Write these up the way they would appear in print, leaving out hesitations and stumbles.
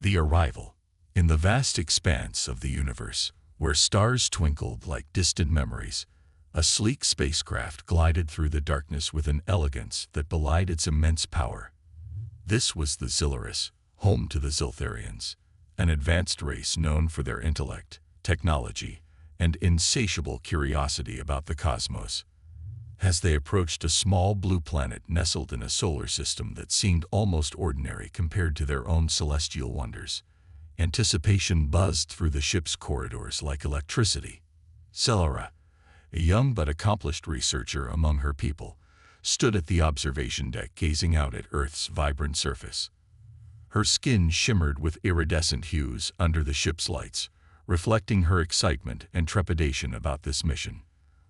The arrival. In the vast expanse of the universe, where stars twinkled like distant memories, a sleek spacecraft glided through the darkness with an elegance that belied its immense power. This was the Zilurus, home to the Ziltharians, an advanced race known for their intellect, technology, and insatiable curiosity about the cosmos. As they approached a small blue planet nestled in a solar system that seemed almost ordinary compared to their own celestial wonders, anticipation buzzed through the ship's corridors like electricity. Celara, a young but accomplished researcher among her people, stood at the observation deck gazing out at Earth's vibrant surface. Her skin shimmered with iridescent hues under the ship's lights, reflecting her excitement and trepidation about this mission,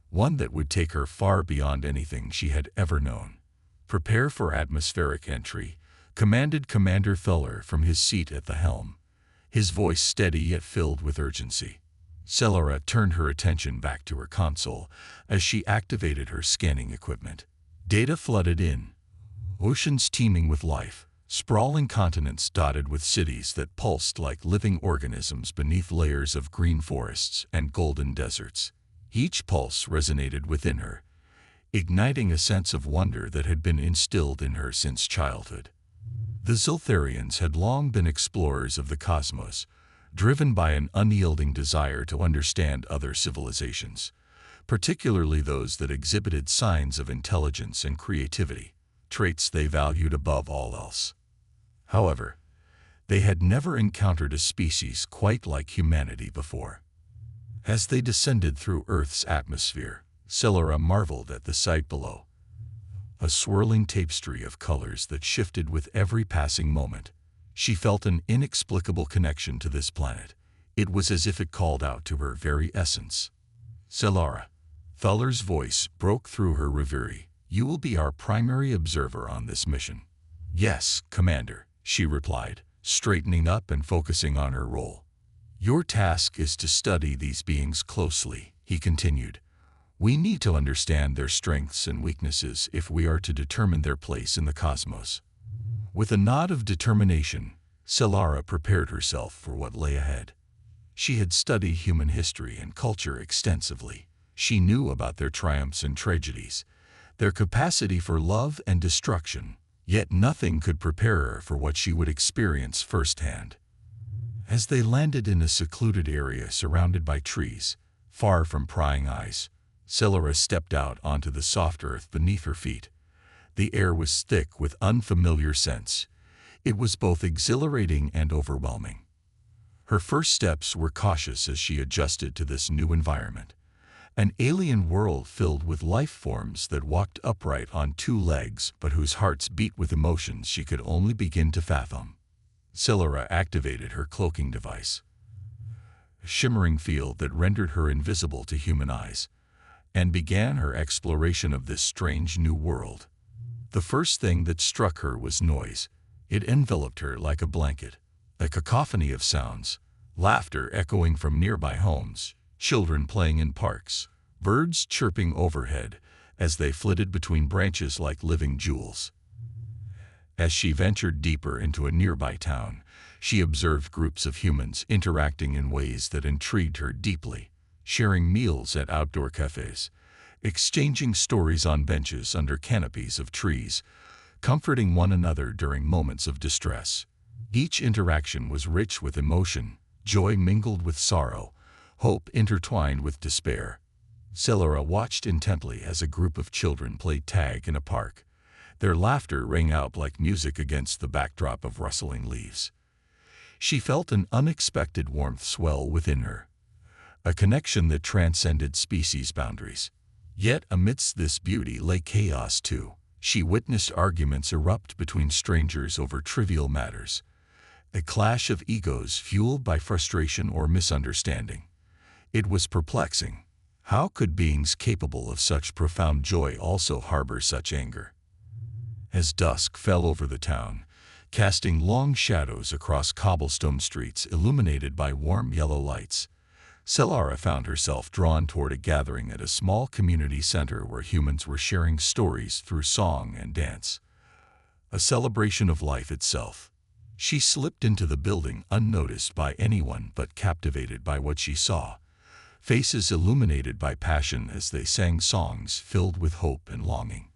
one that would take her far beyond anything she had ever known. "Prepare for atmospheric entry," commanded Commander Feller from his seat at the helm, his voice steady yet filled with urgency. Celara turned her attention back to her console as she activated her scanning equipment. Data flooded in. Oceans teeming with life, sprawling continents dotted with cities that pulsed like living organisms beneath layers of green forests and golden deserts. Each pulse resonated within her, igniting a sense of wonder that had been instilled in her since childhood. The Ziltharians had long been explorers of the cosmos, driven by an unyielding desire to understand other civilizations, particularly those that exhibited signs of intelligence and creativity, traits they valued above all else. However, they had never encountered a species quite like humanity before. As they descended through Earth's atmosphere, Celara marveled at the sight below. A swirling tapestry of colors that shifted with every passing moment. She felt an inexplicable connection to this planet. It was as if it called out to her very essence. "Celara," Feller's voice broke through her reverie. "You will be our primary observer on this mission." "Yes, Commander," she replied, straightening up and focusing on her role. "Your task is to study these beings closely," he continued. "We need to understand their strengths and weaknesses if we are to determine their place in the cosmos." With a nod of determination, Celara prepared herself for what lay ahead. She had studied human history and culture extensively. She knew about their triumphs and tragedies, their capacity for love and destruction, yet nothing could prepare her for what she would experience firsthand. As they landed in a secluded area surrounded by trees, far from prying eyes, Celara stepped out onto the soft earth beneath her feet. The air was thick with unfamiliar scents. It was both exhilarating and overwhelming. Her first steps were cautious as she adjusted to this new environment, an alien world filled with life forms that walked upright on two legs but whose hearts beat with emotions she could only begin to fathom. Celara activated her cloaking device, a shimmering field that rendered her invisible to human eyes, and began her exploration of this strange new world. The first thing that struck her was noise. It enveloped her like a blanket, a cacophony of sounds, laughter echoing from nearby homes, children playing in parks, birds chirping overhead as they flitted between branches like living jewels. As she ventured deeper into a nearby town, she observed groups of humans interacting in ways that intrigued her deeply, sharing meals at outdoor cafes, exchanging stories on benches under canopies of trees, comforting one another during moments of distress. Each interaction was rich with emotion, joy mingled with sorrow, hope intertwined with despair. Celara watched intently as a group of children played tag in a park. Their laughter rang out like music against the backdrop of rustling leaves. She felt an unexpected warmth swell within her, a connection that transcended species boundaries. Yet amidst this beauty lay chaos too. She witnessed arguments erupt between strangers over trivial matters, a clash of egos fueled by frustration or misunderstanding. It was perplexing. How could beings capable of such profound joy also harbor such anger? As dusk fell over the town, casting long shadows across cobblestone streets illuminated by warm yellow lights, Celara found herself drawn toward a gathering at a small community center where humans were sharing stories through song and dance, a celebration of life itself. She slipped into the building unnoticed by anyone but captivated by what she saw. Faces illuminated by passion as they sang songs filled with hope and longing.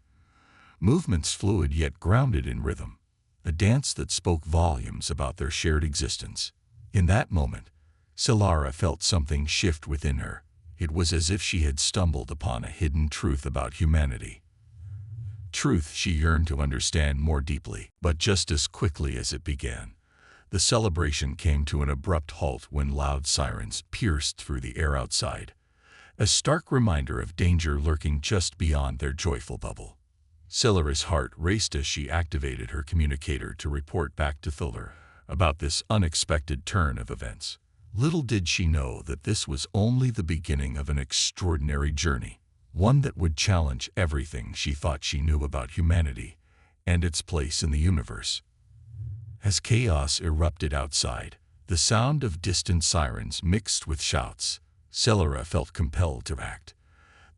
Movements fluid yet grounded in rhythm. A dance that spoke volumes about their shared existence. In that moment, Solara felt something shift within her. It was as if she had stumbled upon a hidden truth about humanity. Truth she yearned to understand more deeply. But just as quickly as it began, the celebration came to an abrupt halt when loud sirens pierced through the air outside, a stark reminder of danger lurking just beyond their joyful bubble. Solara's heart raced as she activated her communicator to report back to Thuller about this unexpected turn of events. Little did she know that this was only the beginning of an extraordinary journey, one that would challenge everything she thought she knew about humanity and its place in the universe. As chaos erupted outside, the sound of distant sirens mixed with shouts, Solara felt compelled to act.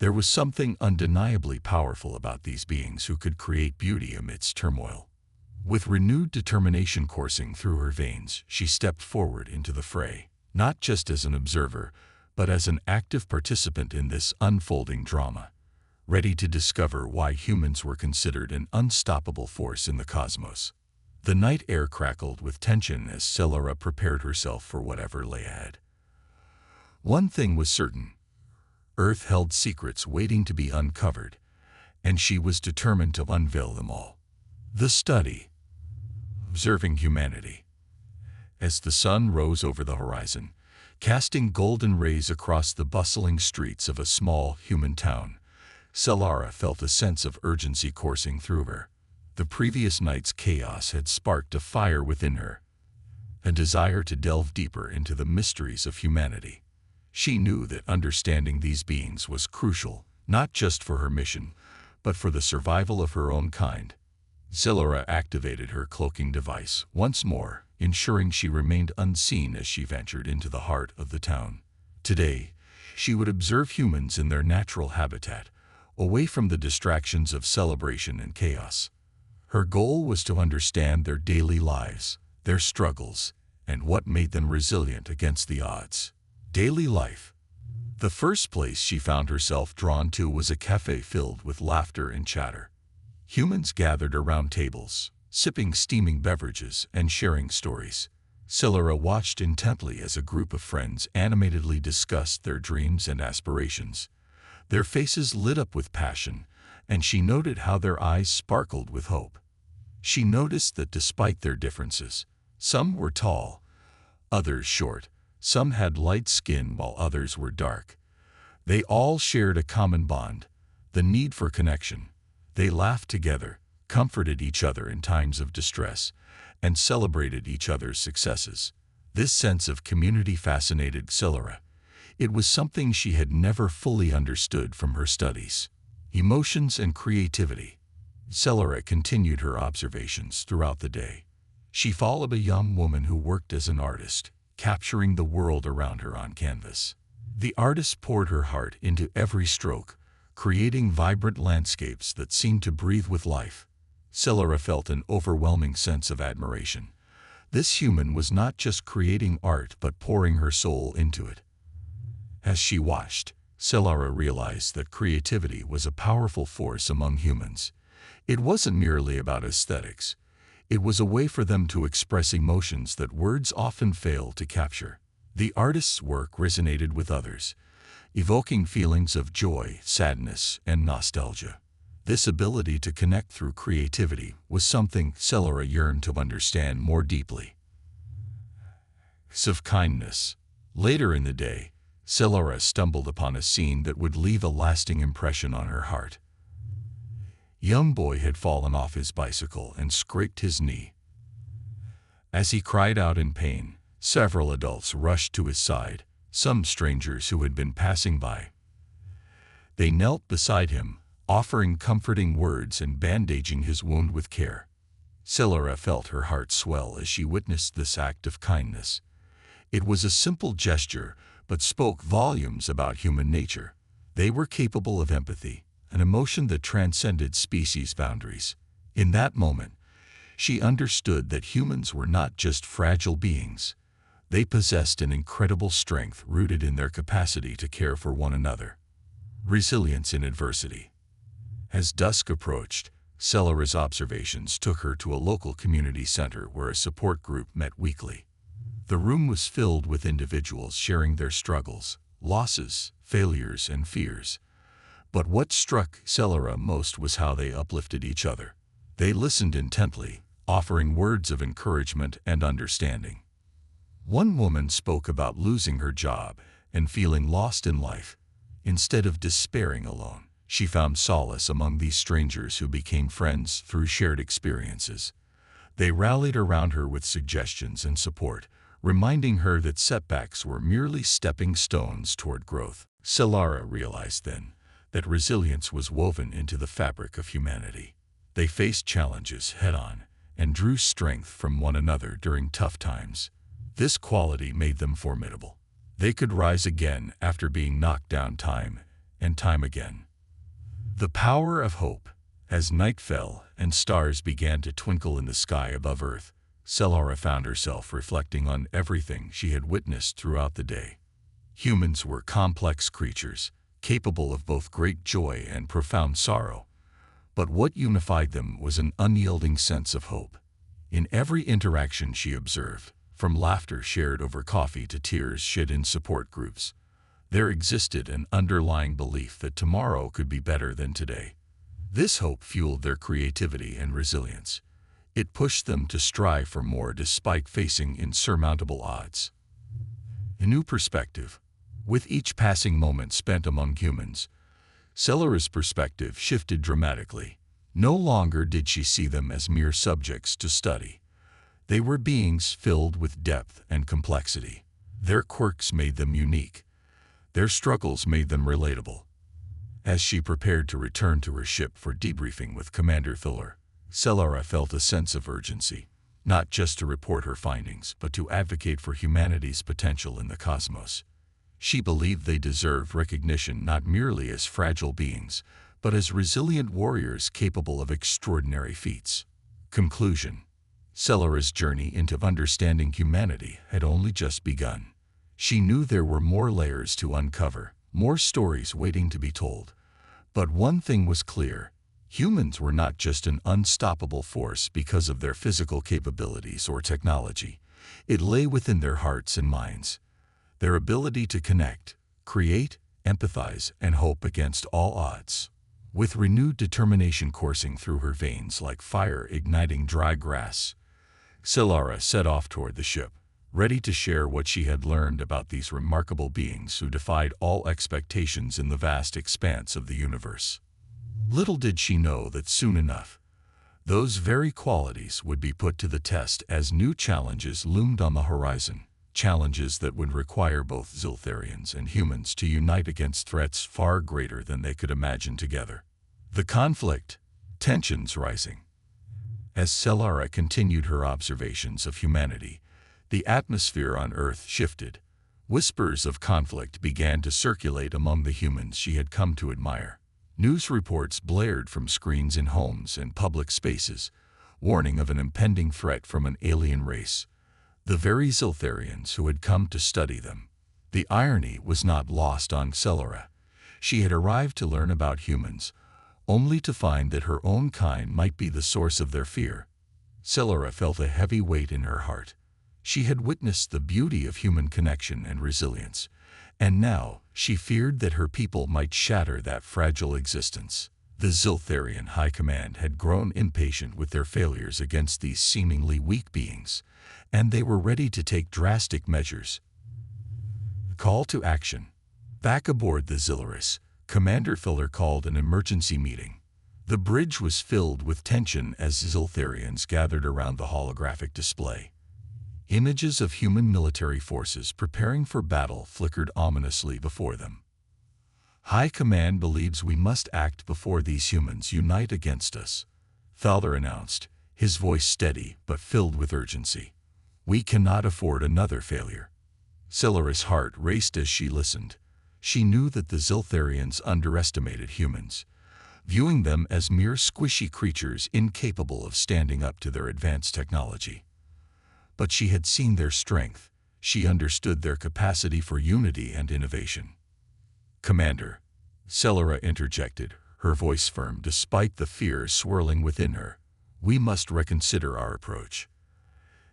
There was something undeniably powerful about these beings who could create beauty amidst turmoil. With renewed determination coursing through her veins, she stepped forward into the fray, not just as an observer, but as an active participant in this unfolding drama, ready to discover why humans were considered an unstoppable force in the cosmos. The night air crackled with tension as Solara prepared herself for whatever lay ahead. One thing was certain. Earth held secrets waiting to be uncovered, and she was determined to unveil them all. The study. Observing humanity. As the sun rose over the horizon, casting golden rays across the bustling streets of a small human town, Solara felt a sense of urgency coursing through her. The previous night's chaos had sparked a fire within her, a desire to delve deeper into the mysteries of humanity. She knew that understanding these beings was crucial, not just for her mission, but for the survival of her own kind. Solara activated her cloaking device once more, ensuring she remained unseen as she ventured into the heart of the town. Today, she would observe humans in their natural habitat, away from the distractions of celebration and chaos. Her goal was to understand their daily lives, their struggles, and what made them resilient against the odds. Daily life. The first place she found herself drawn to was a cafe filled with laughter and chatter. Humans gathered around tables, sipping steaming beverages and sharing stories. Solara watched intently as a group of friends animatedly discussed their dreams and aspirations. Their faces lit up with passion, and she noted how their eyes sparkled with hope. She noticed that despite their differences, some were tall, others short, some had light skin while others were dark. They all shared a common bond, the need for connection. They laughed together, comforted each other in times of distress, and celebrated each other's successes. This sense of community fascinated Solara. It was something she had never fully understood from her studies. Emotions and creativity. Solara continued her observations throughout the day. She followed a young woman who worked as an artist, capturing the world around her on canvas. The artist poured her heart into every stroke, creating vibrant landscapes that seemed to breathe with life. Solara felt an overwhelming sense of admiration. This human was not just creating art but pouring her soul into it. As she watched, Solara realized that creativity was a powerful force among humans. It wasn't merely about aesthetics. It was a way for them to express emotions that words often fail to capture. The artist's work resonated with others, evoking feelings of joy, sadness, and nostalgia. This ability to connect through creativity was something Solara yearned to understand more deeply. Acts of kindness. Later in the day, Solara stumbled upon a scene that would leave a lasting impression on her heart. A young boy had fallen off his bicycle and scraped his knee. As he cried out in pain, several adults rushed to his side, some strangers who had been passing by. They knelt beside him, offering comforting words and bandaging his wound with care. Solara felt her heart swell as she witnessed this act of kindness. It was a simple gesture, but spoke volumes about human nature. They were capable of empathy, an emotion that transcended species boundaries. In that moment, She understood that humans were not just fragile beings. They possessed an incredible strength rooted in their capacity to care for one another. Resilience in adversity. As dusk approached, Celera's observations took her to a local community center where a support group met weekly. The room was filled with individuals sharing their struggles, losses, failures, and fears. But what struck Celera most was how they uplifted each other. They listened intently, offering words of encouragement and understanding. One woman spoke about losing her job and feeling lost in life. Instead of despairing alone, she found solace among these strangers who became friends through shared experiences. They rallied around her with suggestions and support, reminding her that setbacks were merely stepping stones toward growth. Celera realized then that resilience was woven into the fabric of humanity. They faced challenges head-on and drew strength from one another during tough times. This quality made them formidable. They could rise again after being knocked down time and time again. The power of hope. As night fell and stars began to twinkle in the sky above Earth, Celera found herself reflecting on everything she had witnessed throughout the day. Humans were complex creatures, capable of both great joy and profound sorrow. But what unified them was an unyielding sense of hope. In every interaction she observed, from laughter shared over coffee to tears shed in support groups, there existed an underlying belief that tomorrow could be better than today. This hope fueled their creativity and resilience. It pushed them to strive for more despite facing insurmountable odds. A new perspective. With each passing moment spent among humans, Celera's perspective shifted dramatically. No longer did she see them as mere subjects to study. They were beings filled with depth and complexity. Their quirks made them unique. Their struggles made them relatable. As she prepared to return to her ship for debriefing with Commander Fuller, Celera felt a sense of urgency, not just to report her findings, but to advocate for humanity's potential in the cosmos. She believed they deserved recognition not merely as fragile beings, but as resilient warriors capable of extraordinary feats. Conclusion. Celera's journey into understanding humanity had only just begun. She knew there were more layers to uncover, more stories waiting to be told. But one thing was clear: humans were not just an unstoppable force because of their physical capabilities or technology. It lay within their hearts and minds. Their ability to connect, create, empathize, and hope against all odds. With renewed determination coursing through her veins like fire igniting dry grass, Celera set off toward the ship, ready to share what she had learned about these remarkable beings who defied all expectations in the vast expanse of the universe. Little did she know that soon enough, those very qualities would be put to the test as new challenges loomed on the horizon. Challenges that would require both Ziltharians and humans to unite against threats far greater than they could imagine together. The conflict, tensions rising. As Celera continued her observations of humanity, the atmosphere on Earth shifted. Whispers of conflict began to circulate among the humans she had come to admire. News reports blared from screens in homes and public spaces, warning of an impending threat from an alien race, the very Ziltharians who had come to study them. The irony was not lost on Celera. She had arrived to learn about humans, only to find that her own kind might be the source of their fear. Celera felt a heavy weight in her heart. She had witnessed the beauty of human connection and resilience, and now she feared that her people might shatter that fragile existence. The Ziltharian High Command had grown impatient with their failures against these seemingly weak beings, and they were ready to take drastic measures. Call to action. Back aboard the Zilurus, Commander Fuller called an emergency meeting. The bridge was filled with tension as Ziltharians gathered around the holographic display. Images of human military forces preparing for battle flickered ominously before them. High Command believes we must act before these humans unite against us, Fuller announced, his voice steady but filled with urgency. We cannot afford another failure. Celera's heart raced as she listened. She knew that the Ziltharians underestimated humans. viewing them as mere squishy creatures incapable of standing up to their advanced technology. But she had seen their strength. She understood their capacity for unity and innovation. "Commander," Celera interjected, her voice firm despite the fear swirling within her, "we must reconsider our approach.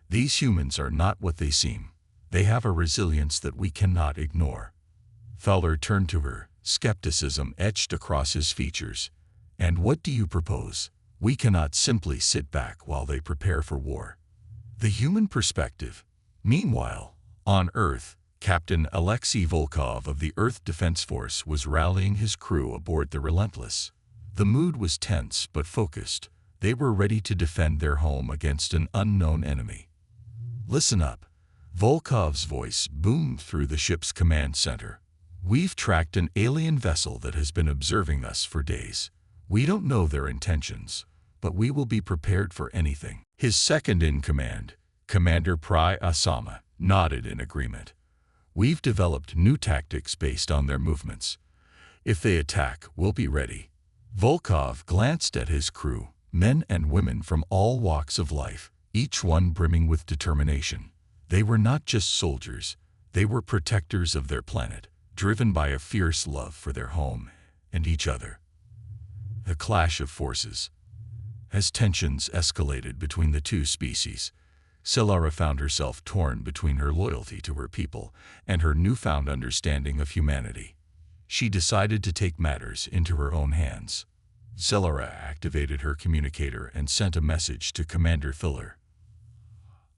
These humans are not what they seem. They have a resilience that we cannot ignore." Thaler turned to her, skepticism etched across his features. "And what do you propose? We cannot simply sit back while they prepare for war." The human perspective. Meanwhile, on Earth, Captain Alexei Volkov of the Earth Defense Force was rallying his crew aboard the Relentless. The mood was tense but focused. They were ready to defend their home against an unknown enemy. "Listen up," Volkov's voice boomed through the ship's command center. "We've tracked an alien vessel that has been observing us for days. We don't know their intentions, but we will be prepared for anything." His second-in-command, Commander Pry Asama, nodded in agreement. "We've developed new tactics based on their movements. If they attack, we'll be ready." Volkov glanced at his crew, men and women from all walks of life, each one brimming with determination. They were not just soldiers, they were protectors of their planet, driven by a fierce love for their home and each other. A clash of forces. As tensions escalated between the two species, Celera found herself torn between her loyalty to her people and her newfound understanding of humanity. She decided to take matters into her own hands. Celera activated her communicator and sent a message to Commander Filler.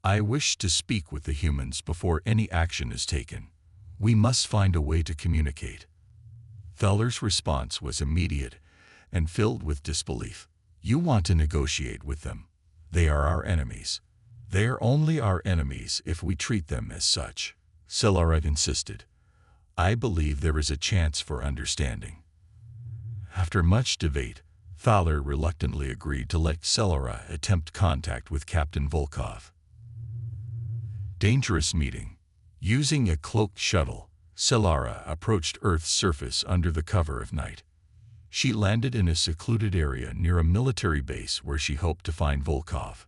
"I wish to speak with the humans before any action is taken. We must find a way to communicate." Feller's response was immediate and filled with disbelief. "You want to negotiate with them? They are our enemies. They are only our enemies if we treat them as such," Celera insisted. "I believe there is a chance for understanding." After much debate, Thaler reluctantly agreed to let Celera attempt contact with Captain Volkov. Dangerous meeting. Using a cloaked shuttle, Celera approached Earth's surface under the cover of night. She landed in a secluded area near a military base where she hoped to find Volkov.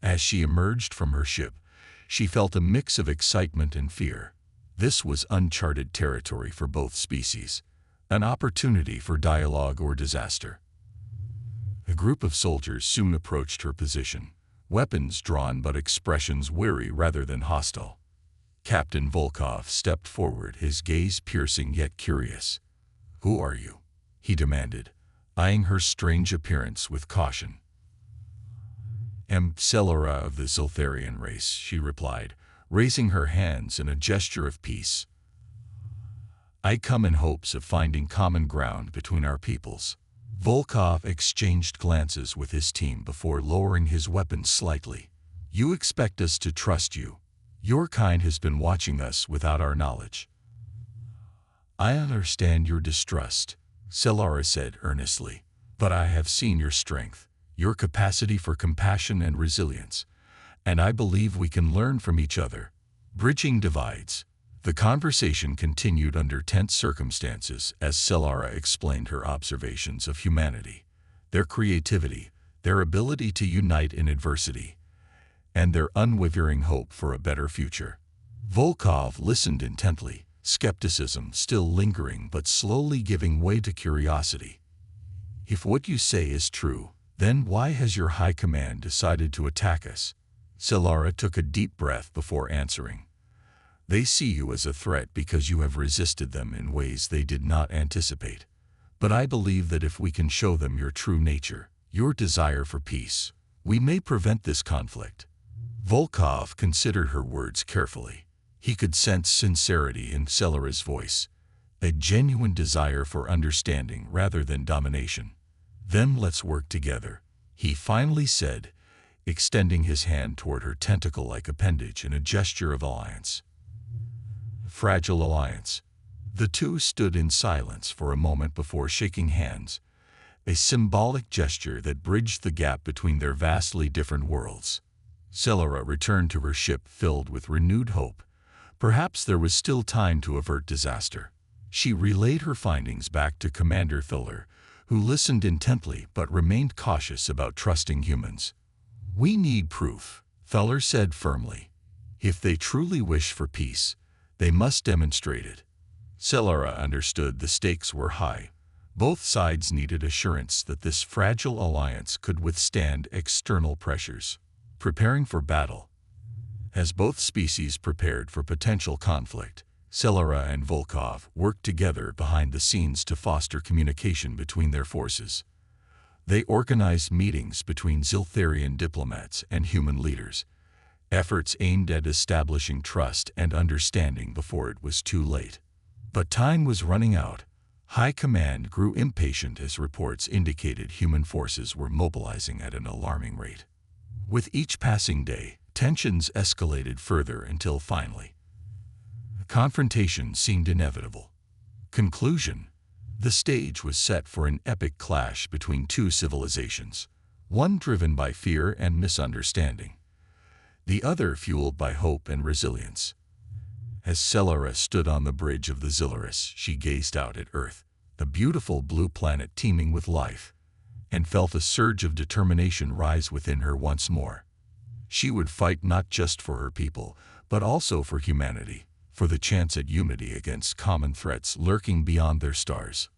As she emerged from her ship, she felt a mix of excitement and fear. This was uncharted territory for both species, an opportunity for dialogue or disaster. A group of soldiers soon approached her position, weapons drawn but expressions wary rather than hostile. Captain Volkov stepped forward, his gaze piercing yet curious. "Who are you?" he demanded, eyeing her strange appearance with caution. "Am Celera of the Ziltharian race," she replied, raising her hands in a gesture of peace. "I come in hopes of finding common ground between our peoples." Volkov exchanged glances with his team before lowering his weapon slightly. "You expect us to trust you? Your kind has been watching us without our knowledge." "I understand your distrust," Celera said earnestly, "but I have seen your strength, your capacity for compassion and resilience, and I believe we can learn from each other." Bridging divides. The conversation continued under tense circumstances as Celera explained her observations of humanity, their creativity, their ability to unite in adversity, and their unwavering hope for a better future. Volkov listened intently, skepticism still lingering but slowly giving way to curiosity. "If what you say is true, then why has your high command decided to attack us?" Celera took a deep breath before answering. "They see you as a threat because you have resisted them in ways they did not anticipate. But I believe that if we can show them your true nature, your desire for peace, we may prevent this conflict." Volkov considered her words carefully. He could sense sincerity in Celera's voice, a genuine desire for understanding rather than domination. "Then let's work together," he finally said, extending his hand toward her tentacle-like appendage in a gesture of alliance. Fragile alliance. The two stood in silence for a moment before shaking hands, a symbolic gesture that bridged the gap between their vastly different worlds. Celera returned to her ship filled with renewed hope. Perhaps there was still time to avert disaster. She relayed her findings back to Commander Filler, who listened intently but remained cautious about trusting humans. "We need proof," Feller said firmly. "If they truly wish for peace, they must demonstrate it." Celera understood the stakes were high. Both sides needed assurance that this fragile alliance could withstand external pressures. Preparing for battle. As both species prepared for potential conflict, Celera and Volkov worked together behind the scenes to foster communication between their forces. They organized meetings between Ziltharian diplomats and human leaders, efforts aimed at establishing trust and understanding before it was too late. But time was running out. High Command grew impatient as reports indicated human forces were mobilizing at an alarming rate. With each passing day, tensions escalated further until finally, confrontation seemed inevitable. Conclusion: the stage was set for an epic clash between two civilizations, one driven by fear and misunderstanding, the other fueled by hope and resilience. As Celera stood on the bridge of the Zilurus, she gazed out at Earth, the beautiful blue planet teeming with life, and felt a surge of determination rise within her once more. She would fight not just for her people, but also for humanity, for the chance at unity against common threats lurking beyond their stars.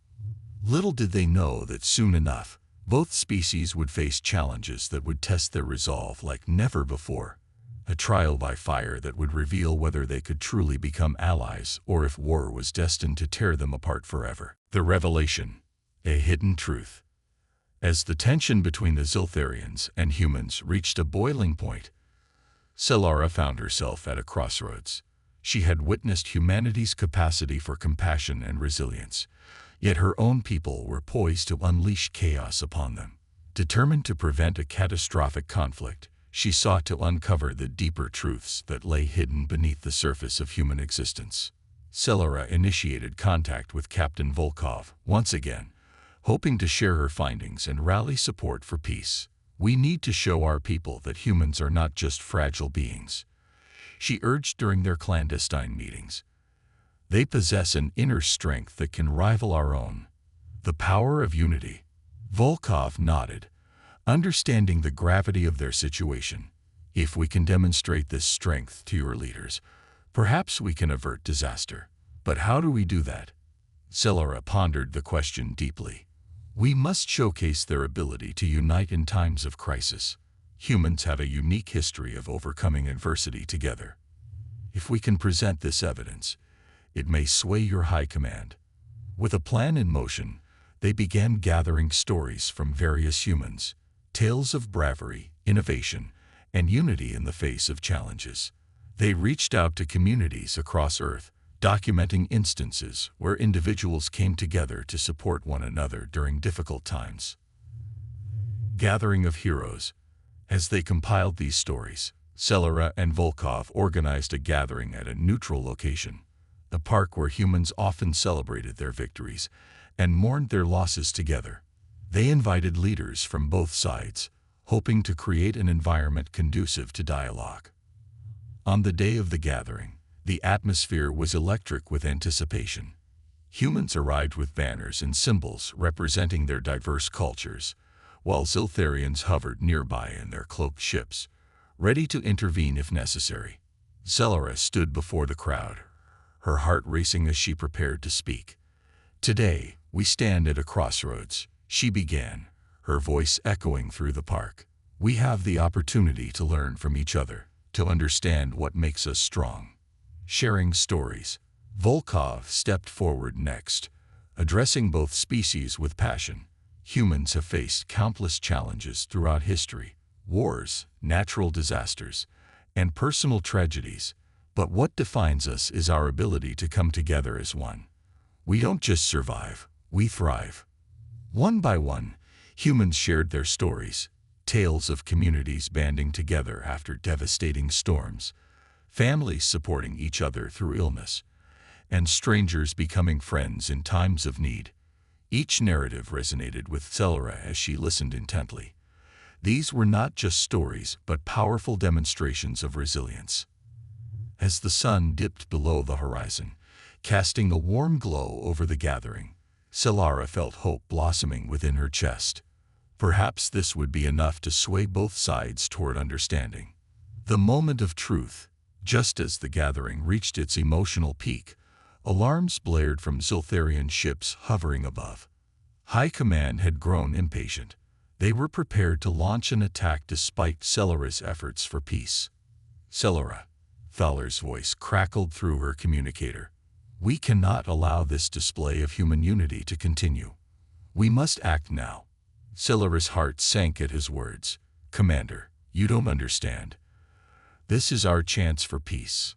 Little did they know that soon enough, both species would face challenges that would test their resolve like never before. A trial by fire that would reveal whether they could truly become allies or if war was destined to tear them apart forever. The revelation, a hidden truth. As the tension between the Ziltharians and humans reached a boiling point, Celera found herself at a crossroads. She had witnessed humanity's capacity for compassion and resilience, yet her own people were poised to unleash chaos upon them. Determined to prevent a catastrophic conflict, she sought to uncover the deeper truths that lay hidden beneath the surface of human existence. Celera initiated contact with Captain Volkov once again, hoping to share her findings and rally support for peace. "We need to show our people that humans are not just fragile beings," she urged during their clandestine meetings. "They possess an inner strength that can rival our own." The power of unity. Volkov nodded, understanding the gravity of their situation. "If we can demonstrate this strength to your leaders, perhaps we can avert disaster. But how do we do that?" Celera pondered the question deeply. "We must showcase their ability to unite in times of crisis. Humans have a unique history of overcoming adversity together. If we can present this evidence, it may sway your high command." With a plan in motion, they began gathering stories from various humans, tales of bravery, innovation, and unity in the face of challenges. They reached out to communities across Earth, documenting instances where individuals came together to support one another during difficult times. Gathering of heroes. As they compiled these stories, Celera and Volkov organized a gathering at a neutral location, a park where humans often celebrated their victories and mourned their losses together. They invited leaders from both sides, hoping to create an environment conducive to dialogue. On the day of the gathering, the atmosphere was electric with anticipation. Humans arrived with banners and symbols representing their diverse cultures, while Ziltharians hovered nearby in their cloaked ships, ready to intervene if necessary. Celera stood before the crowd, her heart racing as she prepared to speak. "Today, we stand at a crossroads," she began, her voice echoing through the park. "We have the opportunity to learn from each other, to understand what makes us strong." Sharing stories. Volkov stepped forward next, addressing both species with passion. "Humans have faced countless challenges throughout history, wars, natural disasters, and personal tragedies, but what defines us is our ability to come together as one. We don't just survive, we thrive." One by one, humans shared their stories, tales of communities banding together after devastating storms, families supporting each other through illness, and strangers becoming friends in times of need. Each narrative resonated with Celera as she listened intently. These were not just stories, but powerful demonstrations of resilience. As the sun dipped below the horizon, casting a warm glow over the gathering, Solara felt hope blossoming within her chest. Perhaps this would be enough to sway both sides toward understanding. The moment of truth, just as the gathering reached its emotional peak, alarms blared from Ziltharian ships hovering above. High Command had grown impatient. They were prepared to launch an attack despite Solara's efforts for peace. Solara, Thaler's voice crackled through her communicator. We cannot allow this display of human unity to continue. We must act now. Solara's heart sank at his words. Commander, you don't understand. This is our chance for peace.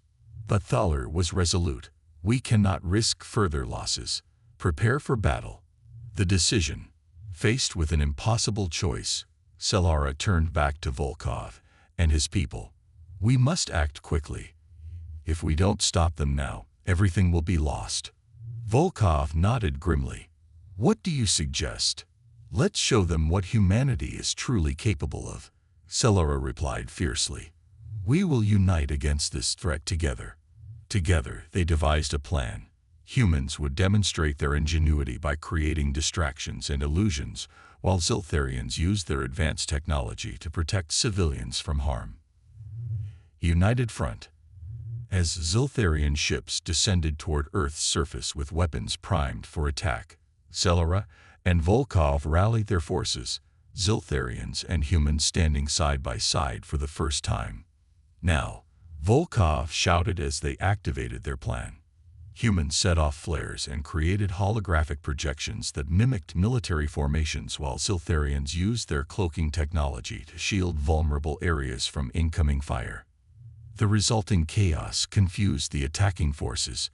But Thaler was resolute. We cannot risk further losses. Prepare for battle. The decision. Faced with an impossible choice, Solara turned back to Volkov and his people. We must act quickly. If we don't stop them now, everything will be lost. Volkov nodded grimly. What do you suggest? Let's show them what humanity is truly capable of. Solara replied fiercely. We will unite against this threat together. Together, they devised a plan. Humans would demonstrate their ingenuity by creating distractions and illusions, while Ziltharians used their advanced technology to protect civilians from harm. United Front. As Ziltharian ships descended toward Earth's surface with weapons primed for attack, Solara and Volkov rallied their forces, Ziltharians and humans standing side by side for the first time. Now, Volkov shouted as they activated their plan. Humans set off flares and created holographic projections that mimicked military formations, while Ziltharians used their cloaking technology to shield vulnerable areas from incoming fire. The resulting chaos confused the attacking forces.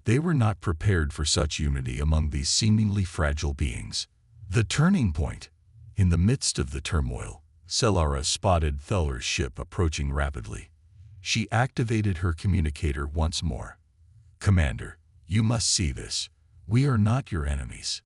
They were not prepared for such unity among these seemingly fragile beings. The turning point. In the midst of the turmoil, Solara spotted Thaler's ship approaching rapidly. She activated her communicator once more. Commander, you must see this. We are not your enemies.